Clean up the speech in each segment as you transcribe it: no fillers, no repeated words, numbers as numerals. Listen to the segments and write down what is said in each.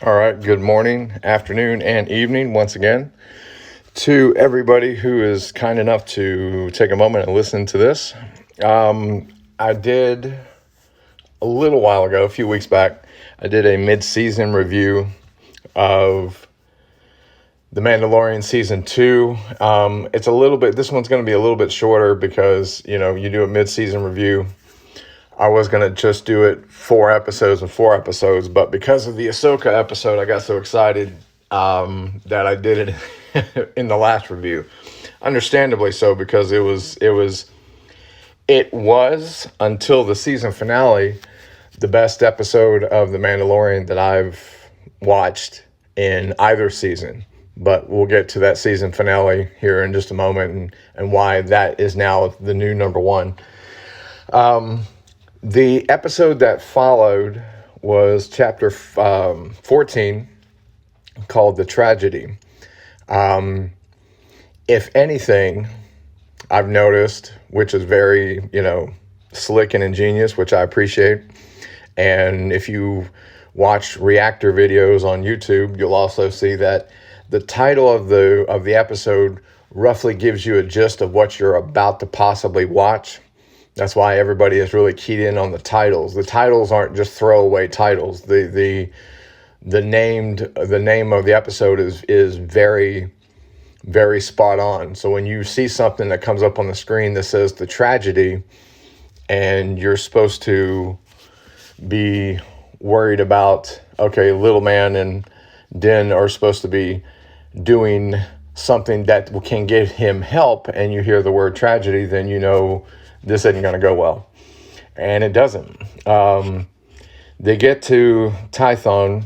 All right, good morning, afternoon, and evening once again to everybody who is kind enough to take a moment and listen to this. I did a little while ago, a few weeks back, I did a mid-season review of The Mandalorian season 2. It's a little bit, this one's going to be a little bit shorter because, you do a mid-season review. I was going to just do it 4 episodes, but because of the Ahsoka episode, I got so excited that I did it in the last review. Understandably so, because it was until the season finale the best episode of The Mandalorian that I've watched in either season. But we'll get to that season finale here in just a moment and why that is now the new number one. The episode that followed was chapter 14, called The Tragedy. If anything, I've noticed, which is very, slick and ingenious, which I appreciate. And if you watch reactor videos on YouTube, you'll also see that the title of the episode roughly gives you a gist of what you're about to possibly watch. That's why everybody is really keyed in on the titles. The titles aren't just throwaway titles. The name of the episode is very, very spot on. So when you see something that comes up on the screen that says The Tragedy, and you're supposed to be worried about, okay, Little Man and Din are supposed to be doing something that can get him help, and you hear the word tragedy, then you know this isn't going to go well. And it doesn't. They get to Tython.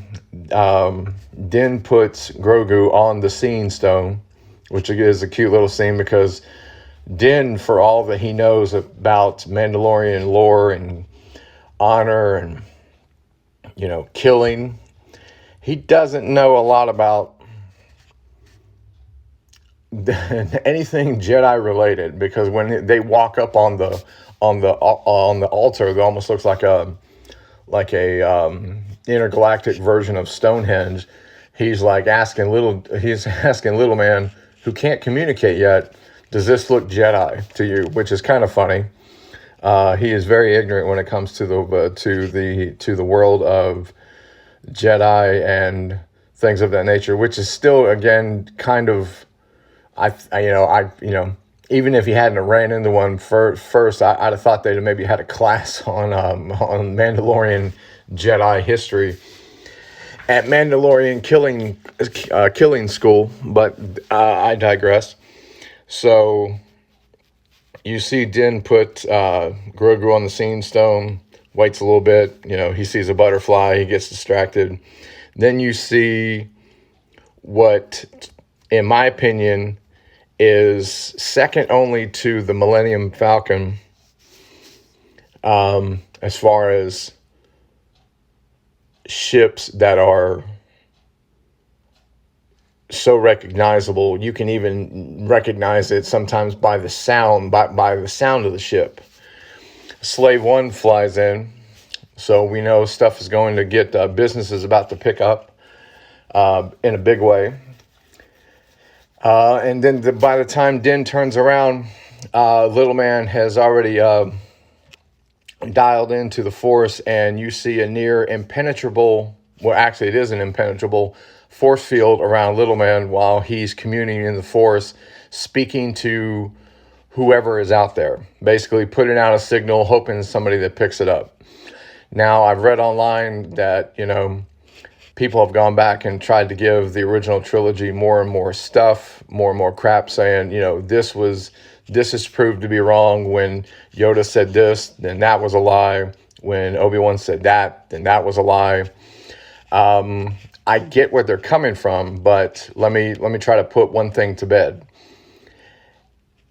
Din puts Grogu on the Seeing Stone, which is a cute little scene because Din, for all that he knows about Mandalorian lore and honor and, killing, he doesn't know a lot about anything Jedi related, because when they walk up on the altar, it almost looks like a intergalactic version of Stonehenge. He's asking little man who can't communicate yet, does this look Jedi to you? Which is kind of funny. He is very ignorant when it comes to the world of Jedi and things of that nature, which is still, again, kind of, even if he hadn't ran into one first, I'd have thought they'd maybe had a class on Mandalorian Jedi history at Mandalorian killing school. But I digress. So you see Din put Grogu on the Seeing Stone, waits a little bit, he sees a butterfly, he gets distracted. Then you see what, in my opinion, is second only to the Millennium Falcon as far as ships that are so recognizable. You can even recognize it sometimes by the sound, by the sound of the ship. Slave One flies in, so we know stuff is going to get, business is about to pick up in a big way. And then by the time Din turns around, Little Man has already dialed into the Force, and you see a near impenetrable, well, actually it is an impenetrable force field around Little Man while he's communing in the Force, speaking to whoever is out there, basically putting out a signal, hoping somebody that picks it up. Now, I've read online that, people have gone back and tried to give the original trilogy more and more stuff, more and more crap, saying, this is proved to be wrong. When Yoda said this, then that was a lie. When Obi-Wan said that, then that was a lie. I get where they're coming from, but let me try to put one thing to bed.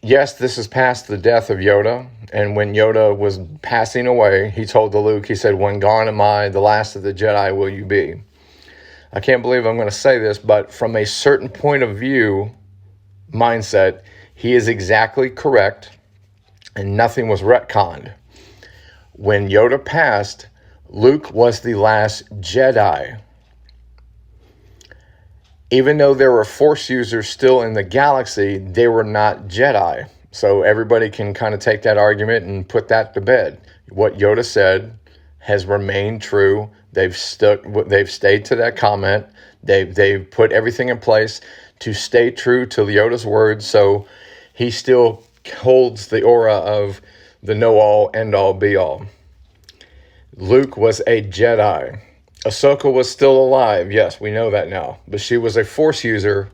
Yes, this is past the death of Yoda, and when Yoda was passing away, he told Luke, he said, "When gone am I, the last of the Jedi will you be." I can't believe I'm going to say this, but from a certain point of view, mindset, he is exactly correct, and nothing was retconned. When Yoda passed, Luke was the last Jedi. Even though there were Force users still in the galaxy, they were not Jedi. So everybody can kind of take that argument and put that to bed. What Yoda said has remained true. They've stayed to that comment. They've put everything in place to stay true to Yoda's words. So he still holds the aura of the know-all, end-all, be-all. Luke was a Jedi. Ahsoka was still alive. Yes, we know that now. But she was a Force user.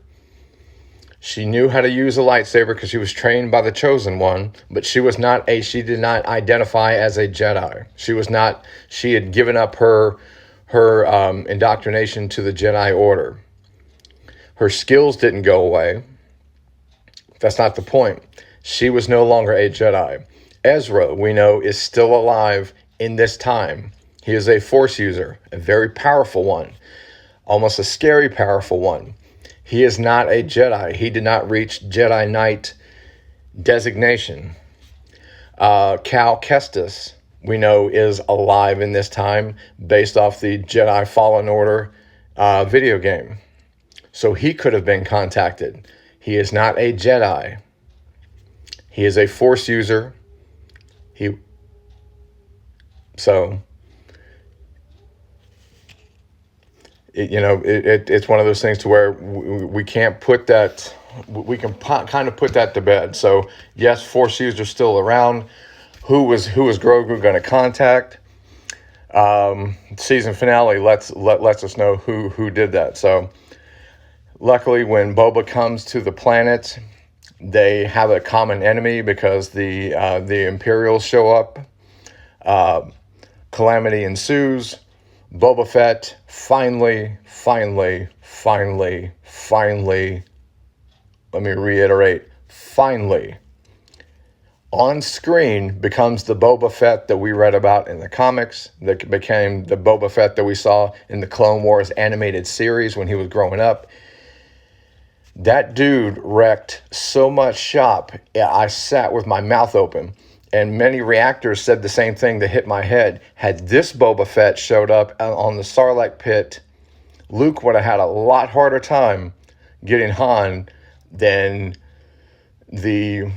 She knew how to use a lightsaber because she was trained by the Chosen One. But she did not identify as a Jedi. She had given up her indoctrination to the Jedi Order. Her skills didn't go away. That's not the point. She was no longer a Jedi. Ezra, we know, is still alive in this time. He is a Force user, a very powerful one, almost a scary powerful one. He is not a Jedi. He did not reach Jedi Knight designation. Cal Kestis, we know, is alive in this time based off the Jedi Fallen Order video game. So he could have been contacted. He is not a Jedi. He is a Force user. It's one of those things to where we can't put that, we can kind of put that to bed. So yes, Force users are still around. Who was Grogu going to contact? Season finale lets us know who did that. So luckily, when Boba comes to the planet, they have a common enemy because the Imperials show up. Calamity ensues. Boba Fett finally, let me reiterate, finally, on screen becomes the Boba Fett that we read about in the comics, that became the Boba Fett that we saw in the Clone Wars animated series when he was growing up. That dude wrecked so much shop, I sat with my mouth open. And many reactors said the same thing that hit my head. Had this Boba Fett showed up on the Sarlacc pit, Luke would have had a lot harder time getting Han than the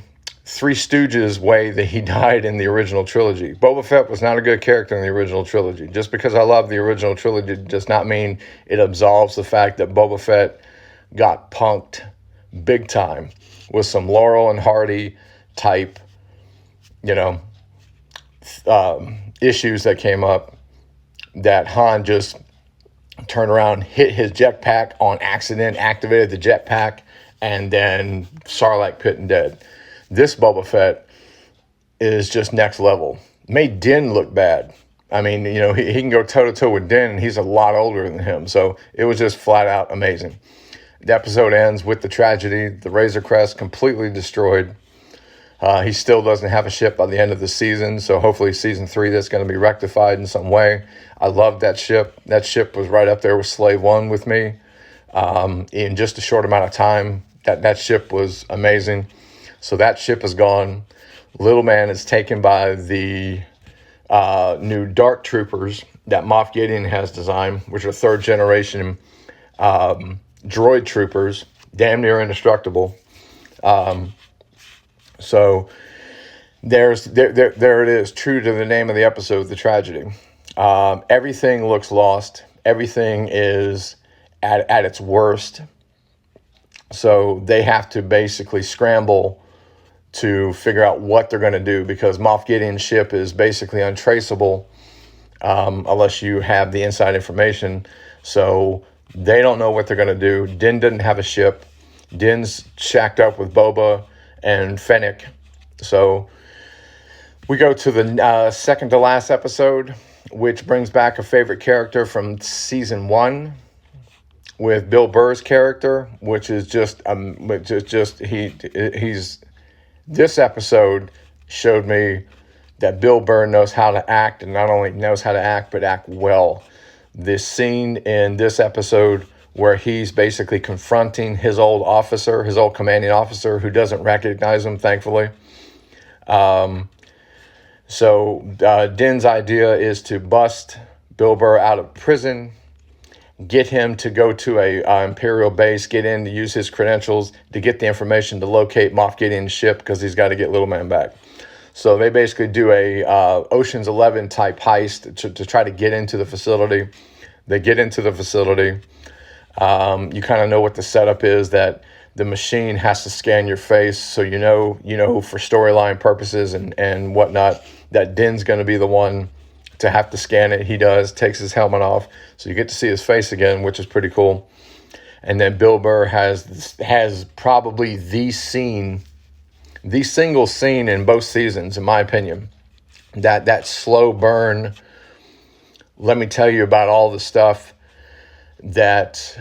Three Stooges way that he died in the original trilogy. Boba Fett was not a good character in the original trilogy. Just because I love the original trilogy does not mean it absolves the fact that Boba Fett got punked big time with some Laurel and Hardy type issues that came up, that Han just turned around, hit his jetpack on accident, activated the jetpack, and then Sarlacc pit and dead. This Boba Fett is just next level. Made Din look bad. I mean, he can go toe-to-toe with Din, and he's a lot older than him. So it was just flat out amazing. The episode ends with the tragedy. The Razor Crest completely destroyed. He still doesn't have a ship by the end of the season, so hopefully season 3 that's going to be rectified in some way. I love that ship. That ship was right up there with Slave One with me. In just a short amount of time, that ship was amazing. So that ship is gone. Little Man is taken by the new Dark Troopers that Moff Gideon has designed, which are third generation droid troopers, damn near indestructible. So there it is, true to the name of the episode, the tragedy. Everything looks lost. Everything is at its worst. So they have to basically scramble to figure out what they're going to do, because Moff Gideon's ship is basically untraceable unless you have the inside information. So they don't know what they're going to do. Din didn't have a ship. Din's shacked up with Boba and Fennec. So we go to the second to last episode, which brings back a favorite character from season 1 with Bill Burr's character, which is he's this episode showed me that Bill Burr knows how to act, and not only knows how to act, but act well. This scene in this episode where he's basically confronting his old officer, his old commanding officer, who doesn't recognize him, thankfully. So Din's idea is to bust Bill Burr out of prison get him to go to a Imperial base, get in to use his credentials to get the information to locate Moff Gideon's ship because he's got to get Little Man back. So they basically do a Ocean's 11 type heist to try to get into the facility. They get into the facility. You kind of know what the setup is, that the machine has to scan your face, so you know for storyline purposes and whatnot that Din's going to be the one to have to scan it. He does, takes his helmet off, so you get to see his face again, which is pretty cool. And then Bill Burr has probably the single scene in both seasons, in my opinion, that slow burn. Let me tell you about all the stuff that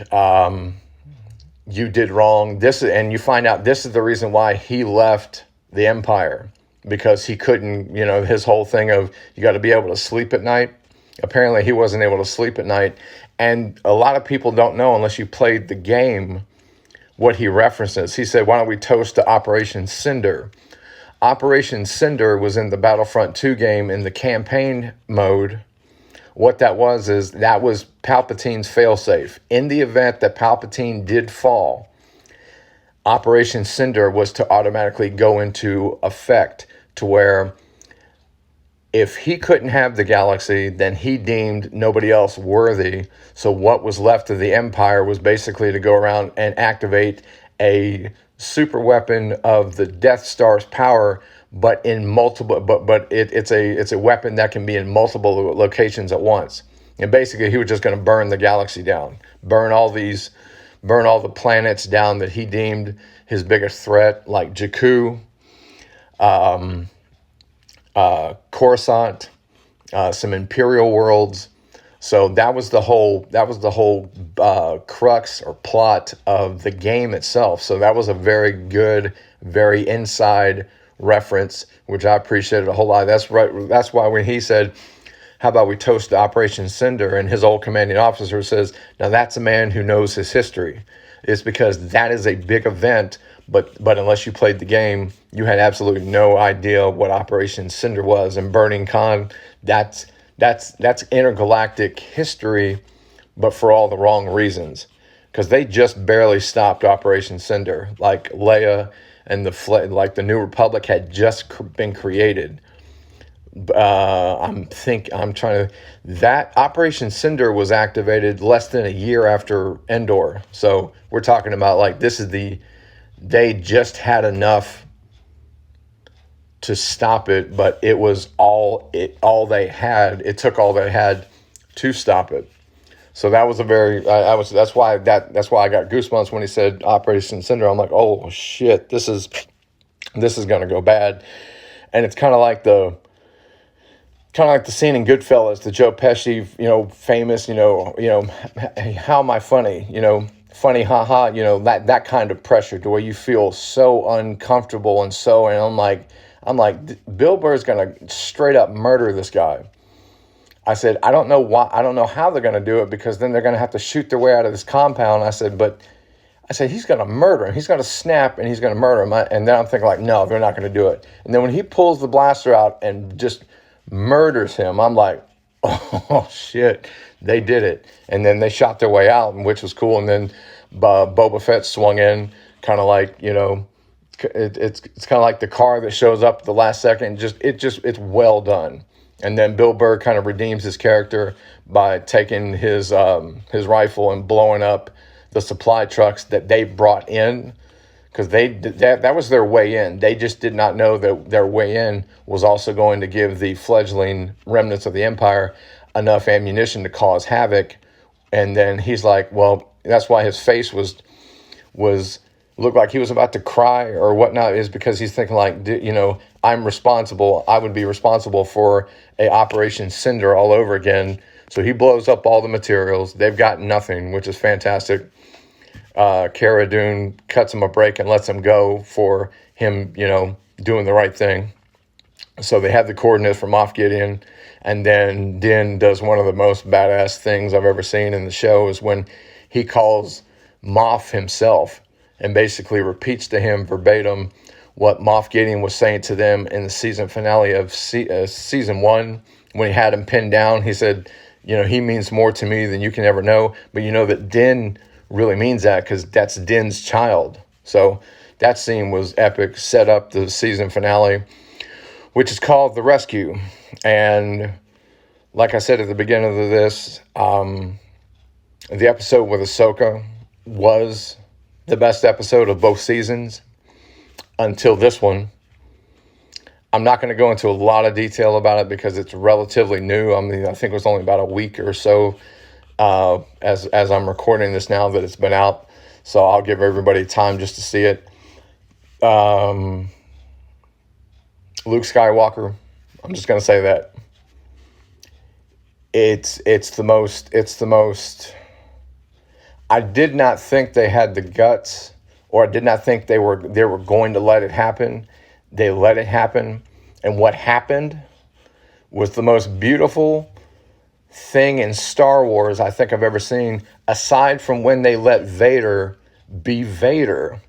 you did wrong. And you find out this is the reason why he left the Empire, because he couldn't, his whole thing of you got to be able to sleep at night. Apparently he wasn't able to sleep at night. And a lot of people don't know, unless you played the game, what he references. He said, why don't we toast to Operation Cinder? Operation Cinder was in the Battlefront 2 game in the campaign mode. What that was Palpatine's failsafe. In the event that Palpatine did fall, Operation Cinder was to automatically go into effect, to where if he couldn't have the galaxy, then he deemed nobody else worthy. So what was left of the Empire was basically to go around and activate a super weapon of the Death Star's power, but in multiple, but it's a weapon that can be in multiple locations at once. And basically, he was just going to burn the galaxy down, burn all the planets down that he deemed his biggest threat, like Jakku, Coruscant, some Imperial worlds. So that was the whole crux or plot of the game itself. So that was a very good, very inside reference, which I appreciated a whole lot. That's right. That's why when he said, how about we toast to Operation Cinder, and his old commanding officer says, now that's a man who knows his history. It's because that is a big event, but unless you played the game, you had absolutely no idea what Operation Cinder was. And Burning Khan, that's intergalactic history, but for all the wrong reasons, because they just barely stopped Operation Cinder. Like Leia and the New Republic had just been created. That Operation Cinder was activated less than a year after Endor. So we're talking about they just had enough to stop it, but it was all they had. It took all they had to stop it. So that was that's why I got goosebumps when he said Operation Cinder. I'm like, oh shit, this is gonna go bad. And it's kind of like the scene in Goodfellas, the Joe Pesci, famous, how am I funny? Funny, haha, that kind of pressure, to where you feel so uncomfortable and I'm like, Bill Burr's gonna straight up murder this guy. I said, I don't know how they're gonna do it, because then they're gonna have to shoot their way out of this compound. I said, he's gonna murder him. He's gonna snap and he's gonna murder him. And then I'm thinking like, no, they're not gonna do it. And then when he pulls the blaster out and just murders him, I'm like, oh shit, they did it. And then they shot their way out, which was cool. And then Boba Fett swung in, kind of like, it's kind of like the car that shows up at the last second. It's well done. And then Bill Burr kind of redeems his character by taking his rifle and blowing up the supply trucks that they brought in, because that was their way in. They just did not know that their way in was also going to give the fledgling remnants of the Empire enough ammunition to cause havoc. And then he's like, well, that's why his face was looked like he was about to cry or whatnot, is because he's thinking like, I'm responsible. I would be responsible for a Operation Cinder all over again. So he blows up all the materials. They've got nothing, which is fantastic. Cara Dune cuts him a break and lets him go for him, doing the right thing. So they have the coordinates from Moff Gideon. And then Din does one of the most badass things I've ever seen in the show, is when he calls Moff himself and basically repeats to him verbatim what Moff Gideon was saying to them in the season finale of season 1, when he had him pinned down. He said, he means more to me than you can ever know. But you know that Din really means that because that's Din's child. So that scene was epic, set up the season finale, which is called The Rescue. And like I said at the beginning of this, the episode with Ahsoka was the best episode of both seasons until this one. I'm not going to go into a lot of detail about it because it's relatively new. I mean, I think it was only about a week or so as I'm recording this now that it's been out. So I'll give everybody time just to see it. Luke Skywalker, I'm just going to say that. It's the most, I did not think they had the guts, or I did not think they were going to let it happen. They let it happen. And what happened was the most beautiful thing in Star Wars I think I've ever seen, aside from when they let Vader be Vader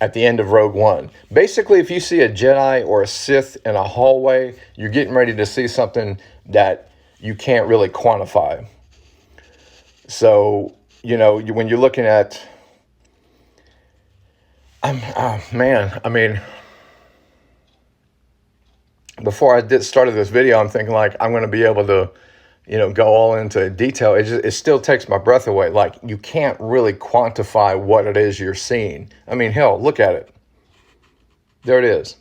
at the end of Rogue One. Basically, if you see a Jedi or a Sith in a hallway, you're getting ready to see something that you can't really quantify. So, when you're looking at, before I started this video, I'm thinking like I'm going to be able to, go all into detail. It still takes my breath away. Like, you can't really quantify what it is you're seeing. I mean, hell, look at it. There it is.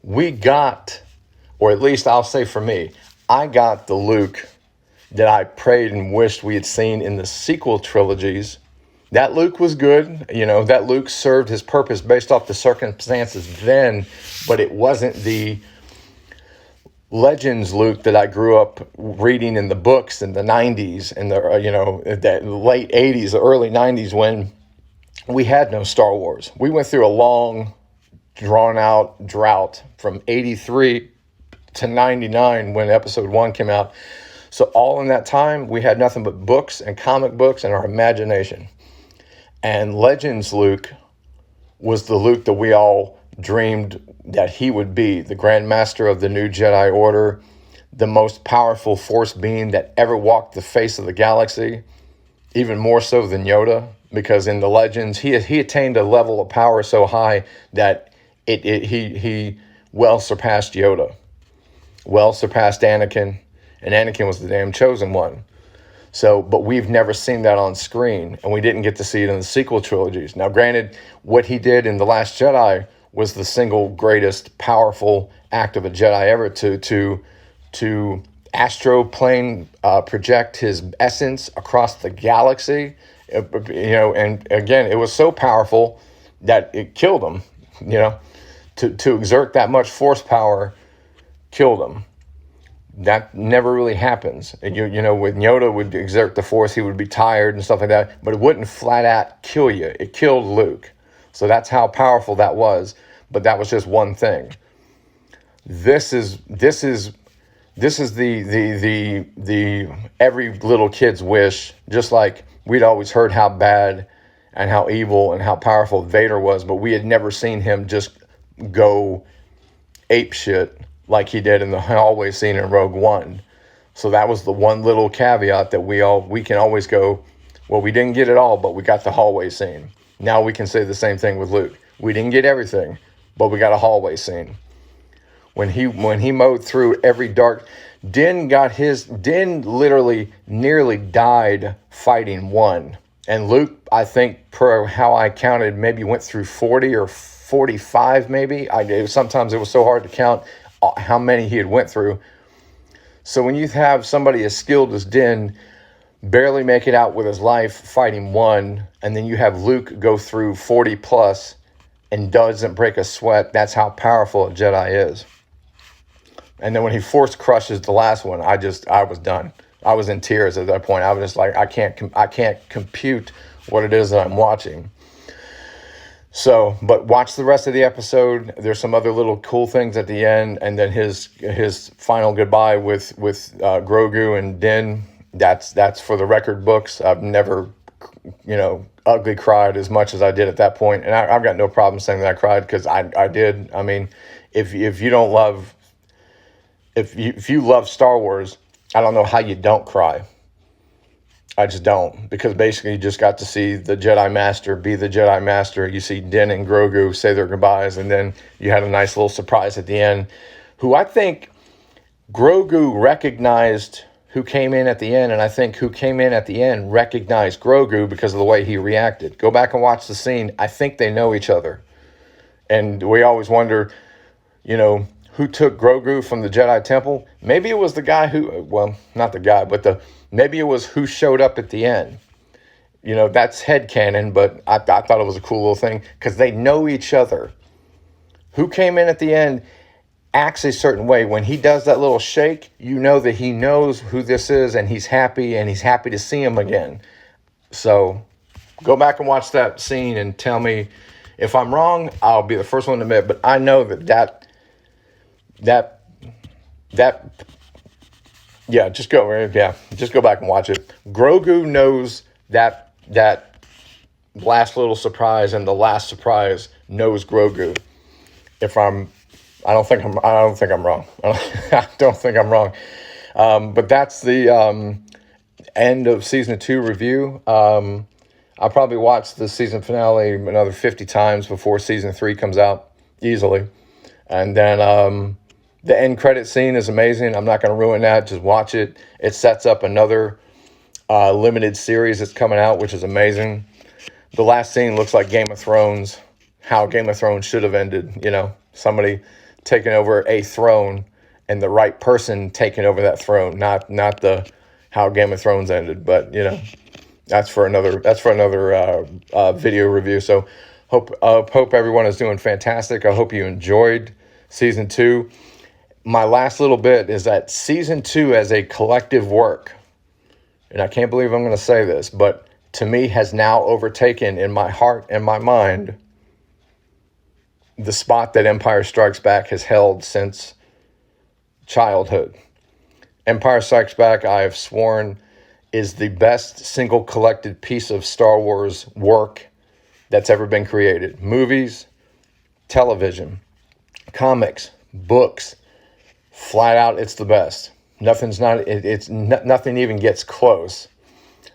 We got, or at least I'll say for me, I got the Luke that I prayed and wished we had seen in the sequel trilogies. That Luke was good. That Luke served his purpose based off the circumstances then, but it wasn't the Legends Luke that I grew up reading in the books in the 90s and the late 80s, the early 90s, when we had no Star Wars. We went through a long, drawn-out drought from 83 to 99 when Episode 1 came out. So all in that time, we had nothing but books and comic books and our imagination. And Legends Luke was the Luke that we all dreamed that he would be, the Grand Master of the New Jedi Order, the most powerful Force being that ever walked the face of the galaxy, even more so than Yoda, because in the Legends, he attained a level of power so high that he well surpassed Yoda, well surpassed Anakin, and Anakin was the damn chosen one. So, but we've never seen that on screen, and we didn't get to see it in the sequel trilogies. Now, granted, what he did in The Last Jedi was the single greatest powerful act of a Jedi ever, to astroplane project his essence across the galaxy. And again, it was so powerful that it killed him. To exert that much force power killed him. That never really happens. When Yoda would exert the force, he would be tired and stuff like that, but it wouldn't flat out kill you. It killed Luke. So that's how powerful that was. But that was just one thing. This is the every little kid's wish. Just like we'd always heard how bad and how evil and how powerful Vader was, but we had never seen him just go ape shit like he did in the hallway scene in Rogue One. So that was the one little caveat that we can always go, well, we didn't get it all, but we got the hallway scene. Now we can say the same thing with Luke. We didn't get everything, but we got a hallway scene. When he mowed through every dark, Din literally nearly died fighting one. And Luke, I think, per how I counted, maybe went through 40 or 45 maybe. Sometimes it was so hard to count how many he had went through. So when you have somebody as skilled as Din barely make it out with his life fighting one, and then you have Luke go through 40 plus and doesn't break a sweat, that's how powerful a Jedi is. And then when he force crushes the last one, I was done. I was in tears at that point. I was just like, I can't compute what it is that I'm watching. So, but watch the rest of the episode. There's some other little cool things at the end, and then his final goodbye with Grogu and Din. That's for the record books. I've never, ugly cried as much as I did at that point, and I've got no problem saying that I cried because I did. I mean, if you love Star Wars, I don't know how you don't cry. I just don't, because basically you just got to see the Jedi Master be the Jedi Master. You see Din and Grogu say their goodbyes, and then you had a nice little surprise at the end, who I think Grogu recognized who came in at the end, and I think who came in at the end recognized Grogu because of the way he reacted. Go back and watch the scene. I think they know each other. And we always wonder, who took Grogu from the Jedi Temple? Maybe it was the guy well, not the guy, but maybe it was who showed up at the end. That's headcanon, but I thought it was a cool little thing because they know each other. Who came in at the end acts a certain way. When he does that little shake, you know that he knows who this is, and he's happy to see him again. So go back and watch that scene and tell me if I'm wrong. I'll be the first one to admit, but I know that just go back and watch it. Grogu knows that last little surprise, and the last surprise knows Grogu. I don't think I'm wrong. I don't think I'm wrong. But that's the end of season 2 review. I'll probably watch the season finale another 50 times before season 3 comes out, easily. And then the end credit scene is amazing. I'm not going to ruin that. Just watch it. It sets up another limited series that's coming out, which is amazing. The last scene looks like Game of Thrones, how Game of Thrones should have ended. Somebody taking over a throne and the right person taking over that throne, not the how Game of Thrones ended. But that's for another video review. So hope everyone is doing fantastic. I hope you enjoyed season 2. My last little bit is that season 2 as a collective work, and I can't believe I'm going to say this, but to me has now overtaken in my heart and my mind the spot that Empire Strikes Back has held since childhood. Empire Strikes Back, I have sworn, is the best single collected piece of Star Wars work that's ever been created. Movies, television, comics, books, flat out, it's the best. Nothing even gets close.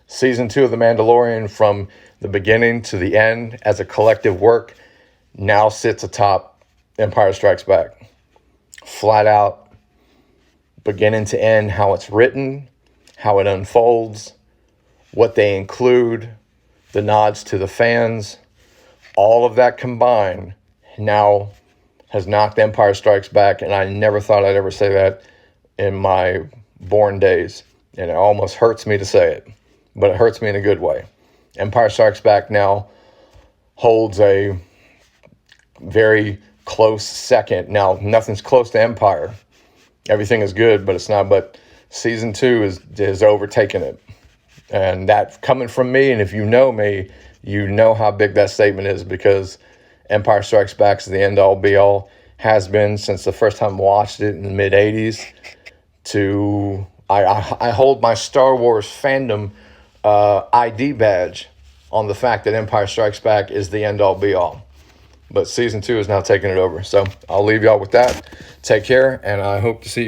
Season 2 of The Mandalorian, from the beginning to the end as a collective work, now sits atop Empire Strikes Back. Flat out, beginning to end, how it's written, how it unfolds, what they include, the nods to the fans, all of that combined now has knocked Empire Strikes Back, and I never thought I'd ever say that in my born days, and it almost hurts me to say it, but it hurts me in a good way. Empire Strikes Back now holds a very close second. Now, nothing's close to Empire. Everything is good, but it's not. But season 2 is overtaken it. And that coming from me, and if you know me, you know how big that statement is, because Empire Strikes Back is the end-all, be-all, has been since the first time I watched it in the mid-'80s. I hold my Star Wars fandom ID badge on the fact that Empire Strikes Back is the end-all, be-all. But season 2 is now taking it over. So I'll leave y'all with that. Take care, and I hope to see you